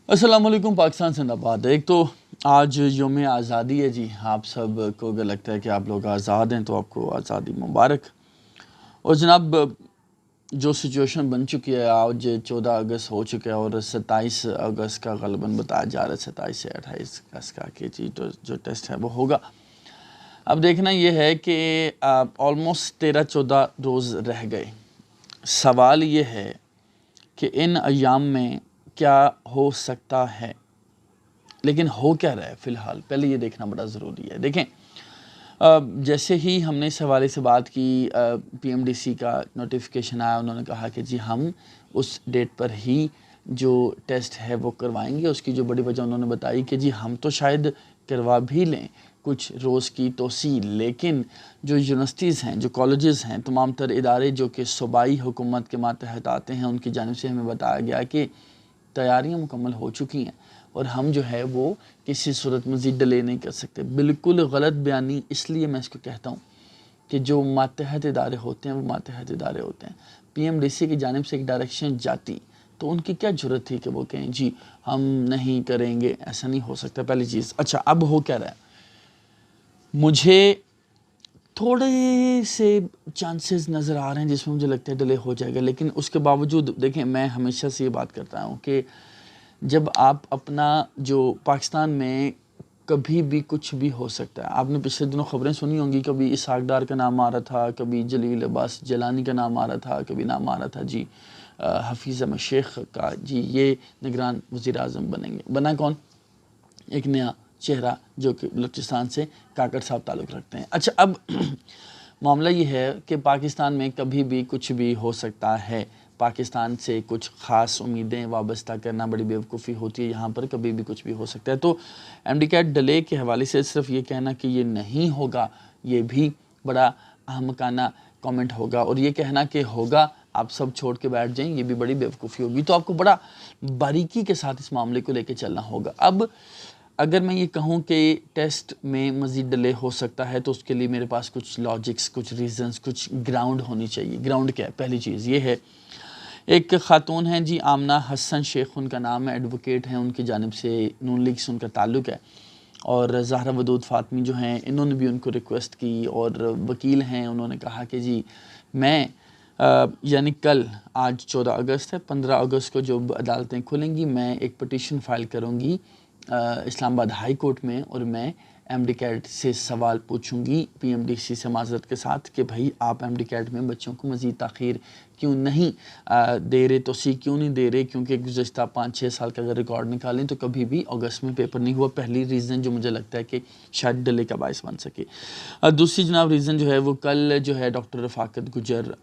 अस्सलाम वालेकुम। पाकिस्तान जिंदाबाद। एक तो आज यौम आज़ादी है जी। आप सब को अगर लगता है कि आप लोग आज़ाद हैं तो आपको आज़ादी मुबारक। और जनाब जो सिचुएशन बन चुकी है, आज 14 अगस्त हो चुका है और 27 अगस्त का ग़लबन बताया जा रहा है, 27 से 28 अगस्त का कि जी जो टेस्ट है वो होगा। अब देखना ये है कि ऑलमोस्ट 13-14 रोज़ रह गए। सवाल ये है कि इन अयाम में क्या हो सकता है, लेकिन हो क्या रहा है फ़िलहाल, पहले ये देखना बड़ा ज़रूरी है। देखें, जैसे ही हमने इस हवाले से बात की, पीएमडीसी का नोटिफिकेशन आया, उन्होंने कहा कि जी हम उस डेट पर ही जो टेस्ट है वो करवाएंगे। उसकी जो बड़ी वजह उन्होंने बताई कि जी हम तो शायद करवा भी लें कुछ रोज़ की तोसी, लेकिन जो यूनिवर्सिटीज़ हैं, जो कॉलेजेस हैं, तमाम तर इदारे जो कि सूबाई हुकूमत के मातहत आते हैं, उनकी जानिब से हमें बताया गया कि तैयारियां मुकम्मल हो चुकी हैं और हम जो है वो किसी सूरत मज़ीद डिले नहीं कर सकते। बिल्कुल गलत बयानी इसलिए मैं इसको कहता हूँ कि जो मातहत इदारे होते हैं वो मातहत इदारे होते हैं। पीएमडीसी की जानिब से एक डायरेक्शन जाती तो उनकी क्या ज़रूरत थी कि वो कहें जी हम नहीं करेंगे। ऐसा नहीं हो सकता, पहली चीज़। अच्छा, अब हो क्या रहा है, मुझे थोड़े से चांसेस नज़र आ रहे हैं जिसमें मुझे लगता है डिले हो जाएगा, लेकिन उसके बावजूद देखें, मैं हमेशा से ये बात करता हूँ कि जब आप अपना जो पाकिस्तान में कभी भी कुछ भी हो सकता है। आपने पिछले दिनों ख़बरें सुनी होंगी, कभी इसहाक डार का नाम आ रहा था, कभी जलील अब्बास जिलानी का नाम आ रहा था, कभी नाम आ रहा था जी हफीज़ अहमद शेख का, जी ये निगरान वज़ीर आज़म बनेंगे। बना कौन? एक नया चेहरा जो कि बलूचिस्तान से काकड़ साहब ताल्लुक़ रखते हैं। अच्छा, अब मामला ये है कि पाकिस्तान में कभी भी कुछ भी हो सकता है। पाकिस्तान से कुछ ख़ास उम्मीदें वाबस्ता करना बड़ी बेवकूफ़ी होती है। यहाँ पर कभी भी कुछ भी हो सकता है। तो एमडीकैट डिले के हवाले से सिर्फ ये कहना कि ये नहीं होगा, ये भी बड़ा अहमकाना कमेंट होगा, और ये कहना कि होगा आप सब छोड़ के बैठ जाएं, ये भी बड़ी बेवकूफ़ी होगी। तो आपको बड़ा बारीकी के साथ इस मामले को लेकर चलना होगा। अब अगर मैं ये कहूँ कि टेस्ट में मज़ीद डिले हो सकता है तो उसके लिए मेरे पास कुछ लॉजिक्स, कुछ रीज़न्स, कुछ ग्राउंड होनी चाहिए। ग्राउंड क्या है? पहली चीज़ ये है, एक ख़ातून हैं जी आमना हसन शेख, उनका नाम है, एडवोकेट हैं, उनकी जानिब से नून लीग से उनका ताल्लुक़ है। और ज़हरा वदूद फ़ातमी जो हैं, इन्होंने भी उनको रिक्वेस्ट की, और वकील हैं, उन्होंने कहा कि जी मैं यानी कल, आज 14 अगस्त है, 15 अगस्त को जब अदालतें खुलेंगी मैं एक पटिशन फ़ाइल करूँगी इस्लामाबाद हाई कोर्ट में, और मैं एमडीकैट से सवाल पूछूंगी पीएमडीसी से माज़रत के साथ कि भाई आप एमडीकैट में बच्चों को मज़ीद ताख़ीर क्यों नहीं दे रहे, तोसी क्यों नहीं दे रहे, क्योंकि गुज़श्ता 5-6 साल का अगर रिकॉर्ड निकालें तो कभी भी अगस्त में पेपर नहीं हुआ। पहली रीज़न जो मुझे लगता है कि शायद डिले का बायस बन सके। दूसरी जनाब रीज़न जो है वो कल जो है डॉक्टर रफ़ाकत गुजर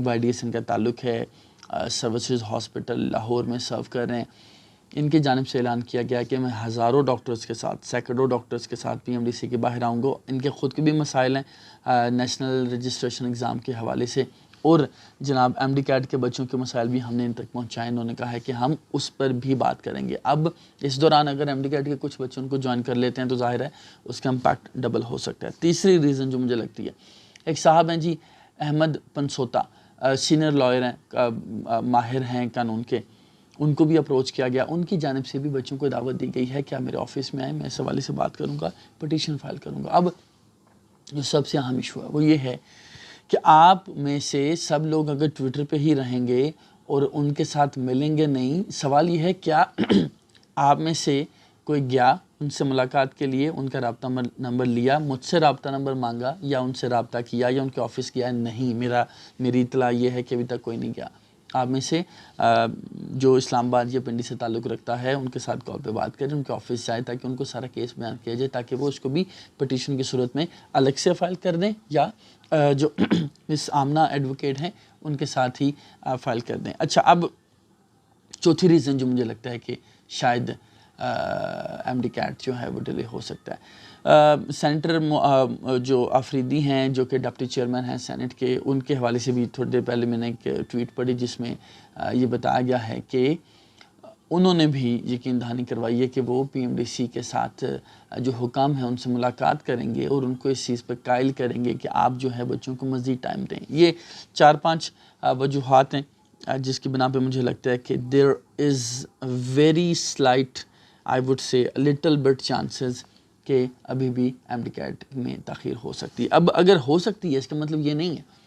YDS इनका ताल्लुक़ है, सर्विसेज हॉस्पिटल लाहौर में सर्व कर रहे हैं। इनकी जानिब से ऐलान किया गया कि मैं हज़ारों डॉक्टर्स के साथ, सैकड़ों डॉक्टर्स के साथ पीएमडीसी के बाहर आऊँगा। इनके ख़ुद के भी मसाइल हैं नेशनल रजिस्ट्रेशन एग्ज़ाम के हवाले से, और जनाब एमडीकैट के बच्चों के मसाइल भी हमने इन तक पहुँचाए। इन्होंने कहा है कि हम उस पर भी बात करेंगे। अब इस दौरान अगर एमडीकैट के कुछ बच्चों को ज्वाइन कर लेते हैं तो ज़ाहिर है उसका इम्पैक्ट डबल हो सकता है। तीसरी रीज़न जो मुझे लगती है, एक साहब हैं जी अहमद पनसोता, सीनियर लॉयर हैं, माहिर हैं कानून के, उनको भी अप्रोच किया गया। उनकी जानिब से भी बच्चों को दावत दी गई है कि आप मेरे ऑफिस में आए, मैं इस हवाले से बात करूँगा, पटिशन फाइल करूँगा। अब जो सबसे अहम इशू है वो ये है कि आप में से सब लोग अगर ट्विटर पे ही रहेंगे और उनके साथ मिलेंगे नहीं, सवाल ये है क्या आप में से कोई गया उनसे मुलाकात के लिए, उनका रब्ता नंबर लिया, मुझसे रब्ता नंबर मांगा, या उनसे रब्ता किया, या उनके ऑफिस गया? नहीं, मेरी इतला ये है कि अभी तक कोई नहीं गया। आप में से जो इस्लामाबाद या पिंडी से ताल्लुक़ रखता है उनके साथ कॉल पे बात करें, उनके ऑफिस जाए ताकि उनको सारा केस बयान किया जाए, ताकि वो उसको भी पटिशन की सूरत में अलग से फ़ाइल कर दें, या जो मिस आमना एडवोकेट हैं उनके साथ ही फ़ाइल कर दें। अच्छा, अब चौथी रीज़न जो मुझे लगता है कि शायद एमडीकैट जो है वो डिले हो सकता है, सेनेटर जो अफरीदी हैं जो कि डिप्टी चेयरमैन हैं सेनेट के, उनके हवाले से भी थोड़ी देर पहले मैंने एक ट्वीट पढ़ी जिसमें ये बताया गया है कि उन्होंने भी यकीन दहानी करवाई है कि वो पीएमडीसी के साथ जो हुकाम है उनसे मुलाकात करेंगे और उनको इस चीज़ पर कायल करेंगे कि आप जो है बच्चों को मज़ीद टाइम दें। ये 4-5 वजूहात हैं جس کی بنا پہ مجھے لگتا ہے کہ there is very slight I would say little bit chances کہ ابھی بھی ایم ڈی کیٹ میں تاخیر ہو سکتی ہے. اب اگر ہو سکتی ہے اس کا مطلب یہ نہیں ہے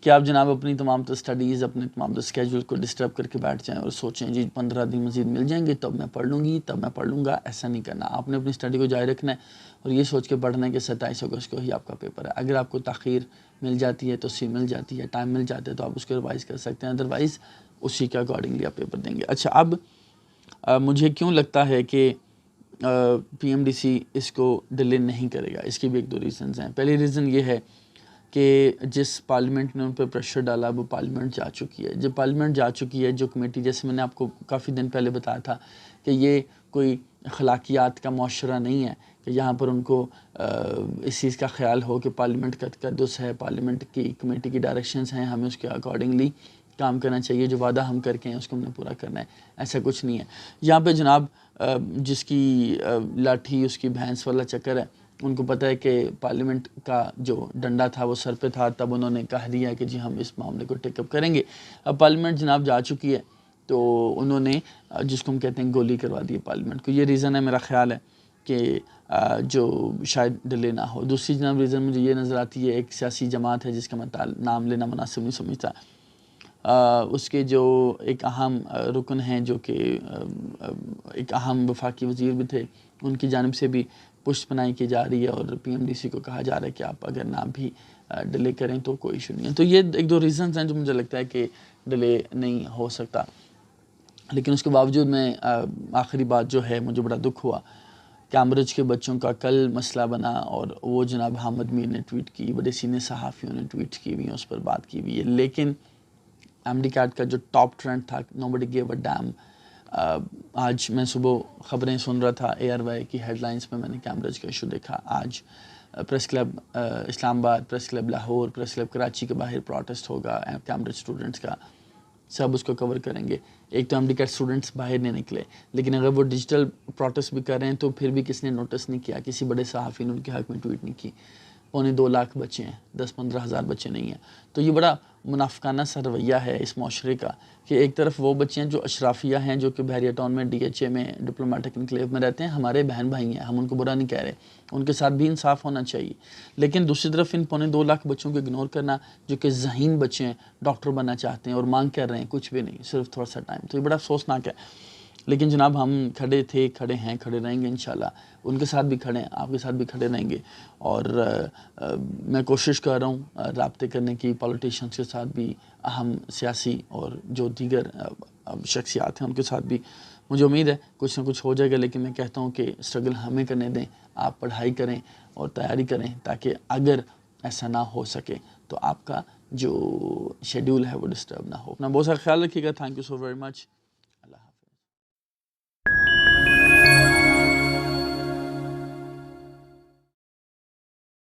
کہ آپ جناب اپنی تمام تو اسٹڈیز اپنے تمام تو اسکیجول کو ڈسٹرب کر کے بیٹھ جائیں اور سوچیں جی 15 دن مزید مل جائیں گے تب میں پڑھ لوں گی تب میں پڑھ لوں گا. ایسا نہیں کرنا. آپ نے اپنی اسٹڈی کو جاری رکھنا ہے اور یہ سوچ کے پڑھنا ہے کہ 27 اگست کو ہی آپ کا پیپر ہے. اگر آپ کو تاخیر مل جاتی ہے تو سی مل جاتی ہے, ٹائم مل جاتا ہے تو آپ اس کو ریوائز کر سکتے ہیں, ادروائز اسی کے اکارڈنگلی آپ پیپر دیں گے. اچھا, اب مجھے کیوں لگتا ہے کہ پی ایم ڈی سی اس کو ڈیلے نہیں کرے گا, اس کی بھی ایک دو ریزنز ہیں. پہلی ریزن یہ ہے کہ جس پارلیمنٹ نے ان پہ پریشر ڈالا وہ پارلیمنٹ جا چکی ہے. جب پارلیمنٹ جا چکی ہے, جو کمیٹی, جیسے میں نے آپ کو کافی دن پہلے بتایا تھا کہ یہ کوئی اخلاقیات کا معاشرہ نہیں ہے کہ یہاں پر ان کو اس چیز کا خیال ہو کہ پارلیمنٹ کا تقدس ہے, پارلیمنٹ کی کمیٹی کی ڈائریکشنز ہیں, ہمیں اس کے اکارڈنگلی کام کرنا چاہیے, جو وعدہ ہم کر کے ہیں اس کو ہم نے پورا کرنا ہے. ایسا کچھ نہیں ہے. یہاں پہ جناب جس کی لاٹھی اس کی بھینس والا چکر ہے, ان کو پتہ ہے کہ پارلیمنٹ کا جو ڈنڈا تھا وہ سر پہ تھا, تب انہوں نے کہہ دیا کہ جی ہم اس معاملے کو ٹیک اپ کریں گے. اب پارلیمنٹ جناب جا چکی ہے تو انہوں نے جس کو ہم کہتے ہیں گولی کروا دی پارلیمنٹ کو. یہ ریزن ہے میرا خیال ہے کہ جو شاید ڈیلے نہ ہو. دوسری جناب ریزن مجھے یہ نظر آتی ہے, ایک سیاسی جماعت ہے جس کا میں نام لینا مناسب نہیں سمجھتا, اس کے جو ایک اہم رکن ہیں جو کہ ایک اہم وفاقی وزیر بھی تھے, ان کی جانب سے بھی پشت پناہی کی جا رہی ہے اور پی ایم ڈی سی کو کہا جا رہا ہے کہ آپ اگر نہ بھی ڈیلے کریں تو کوئی ایشو نہیں ہے. تو یہ ایک دو ریزنز ہیں جو مجھے لگتا ہے کہ ڈیلے نہیں ہو سکتا. لیکن اس کے باوجود میں آخری بات جو ہے, مجھے بڑا دکھ ہوا کیمبرج کے بچوں کا کل مسئلہ بنا اور وہ جناب حامد میر نے ٹویٹ کی, بڑے سینئر صحافیوں نے ٹویٹ کی ہوئی ہیں, اس پر بات کی ہوئی ہے. لیکن ایم ڈی کیٹ کا جو ٹاپ ٹرینڈ تھا nobody gave a damn. آج میں صبح خبریں سن رہا تھا, اے آر وائی کی ہیڈ لائنز میں نے کیمبرج کا ایشو دیکھا. آج پریس کلب اسلام آباد, press club Lahore, press club Karachi کے باہر پروٹیسٹ ہوگا کیمبرج اسٹوڈنٹس کا, سب اس کو کور کریں گے. ایک تو ایم ڈی کیٹ اسٹوڈنٹس باہر نہیں نکلے, لیکن اگر وہ ڈیجیٹل پروٹیسٹ بھی کر رہے ہیں تو پھر بھی کسی نے نوٹس نہیں کیا, کسی بڑے صحافی نے ان کے حق میں ٹویٹ نہیں کی. 2.25 لاکھ بچے ہیں, 10-15 ہزار بچے نہیں ہیں. تو یہ بڑا منافقانہ سا رویہ ہے اس معاشرے کا کہ ایک طرف وہ بچے ہیں جو اشرافیہ ہیں, جو کہ بحریہ ٹاؤن میں DHA میں ڈپلومیٹک انکلیو میں رہتے ہیں, ہمارے بہن بھائی ہیں, ہم ان کو برا نہیں کہہ رہے, ان کے ساتھ بھی انصاف ہونا چاہیے. لیکن دوسری طرف ان 2.25 لاکھ بچوں کو اگنور کرنا جو کہ ذہین بچے ہیں, ڈاکٹر بننا چاہتے ہیں اور مانگ کر رہے ہیں کچھ بھی نہیں, صرف تھوڑا سا ٹائم. تو یہ بڑا افسوسناک ہے. لیکن جناب ہم کھڑے تھے, کھڑے ہیں, کھڑے رہیں گے انشاءاللہ. ان کے ساتھ بھی کھڑے ہیں, آپ کے ساتھ بھی کھڑے رہیں گے. اور میں کوشش کر رہا ہوں رابطے کرنے کی پولیٹیشنز کے ساتھ بھی, اہم سیاسی اور جو دیگر شخصیات ہیں ان کے ساتھ بھی. مجھے امید ہے کچھ نہ کچھ ہو جائے گا. لیکن میں کہتا ہوں کہ اسٹرگل ہمیں کرنے دیں, آپ پڑھائی کریں اور تیاری کریں, تاکہ اگر ایسا نہ ہو سکے تو آپ کا جو شیڈیول ہے وہ ڈسٹرب نہ ہو. اپنا بہت سارا خیال رکھیے گا. Thank you so very much.